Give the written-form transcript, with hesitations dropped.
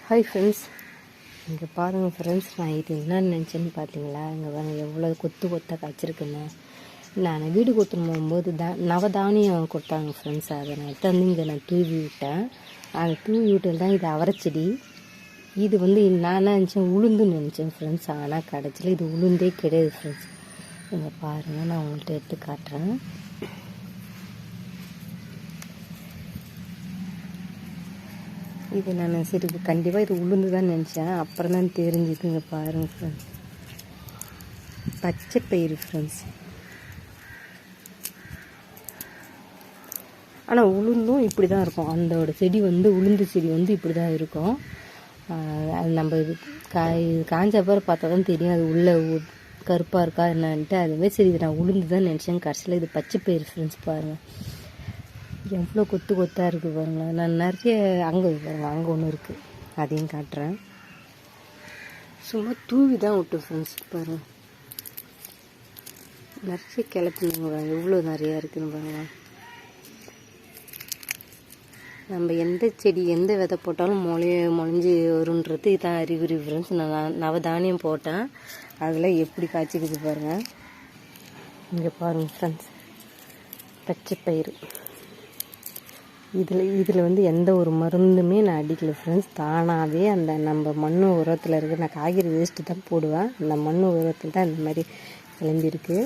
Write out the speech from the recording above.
Hi friends, இங்கே பாருங்கள் friends, நான் இது என்னன்னு நினச்சேன்னு பார்த்தீங்களா? இங்கே பாருங்கள் எவ்வளோ கொத்து கொத்தாக காய்ச்சிருக்குன்னு. நான் வீடு கொடுத்துன்னு போகும்போது நவதானியம் கொடுத்தாங்க ஃப்ரெண்ட்ஸ். அதை நான் எடுத்து வந்து இங்கே நான் தூவி விட்டேன். அந்த தூவி விட்டது தான் இது அவரைச்செடி. இது வந்து நான் நினச்சேன் உளுந்துன்னு நினச்சேன் ஃப்ரெண்ட்ஸ். ஆனால் கடைசியில் இது உளுந்தே கிடையாது ஃப்ரெண்ட்ஸ். இங்கே பாருங்கள், நான் உங்கள்கிட்ட எடுத்து காட்டுறேன். இது நான் சரி கண்டிப்பாக இது உளுந்து தான் நினச்சேன். அப்புறம் தான் தெரிஞ்சுதுங்க. பாருங்கள் ஃப்ரெண்ட்ஸ், பச்சை பயிறு ஃப்ரெண்ட்ஸ். ஆனால் உளுந்தும் இப்படி தான் இருக்கும். அந்தோட செடி வந்து உளுந்து செடி வந்து இப்படி தான் இருக்கும். அது நம்ம இது காஞ்ச அப்புறம் பார்த்தா தான் தெரியும் அது உள்ளே கருப்பாக இருக்கா என்னான்ட்டு. அதுவே சரி இது நான் உளுந்து தான் நினச்சேன். கடைசியில் இது பச்சை பயிறு ஃப்ரெண்ட்ஸ். பாருங்கள் எவ்வளோ கொத்து கொத்தாக இருக்குது பாருங்களேன். நான் நிறைய அங்கே பாருங்கள், அங்கே ஒன்று இருக்குது, அதையும் காட்டுறேன். சும்மா தூவி தான் விட்டு ஃப்ரெண்ட்ஸ். பாருங்கள் நிறைய கிளப்புங்க, எவ்வளோ நிறையா இருக்குதுன்னு பாருங்கள். நம்ம எந்த செடி எந்த விதை போட்டாலும் முளைஞ்சி வருன்றது இதான் அறிகுறி ஃப்ரெண்ட்ஸ். நான் நவதானியம் போட்டேன், அதில் எப்படி காய்ச்சிக்குது பாருங்கள். இங்கே பாருங்கள் ஃப்ரெண்ட்ஸ், பச்சை பயிறு. இதில் வந்து எந்த ஒரு மருந்துமே நான் அடிக்கல ஃப்ரெண்ட்ஸ். தானாகவே அந்த நம்ம மண் உரத்தில் இருக்க, நான் காய்கறி வேஸ்ட்டு தான் போடுவேன், அந்த மண் உரத்தில் தான் இந்த மாதிரி கிளம்பியிருக்கு.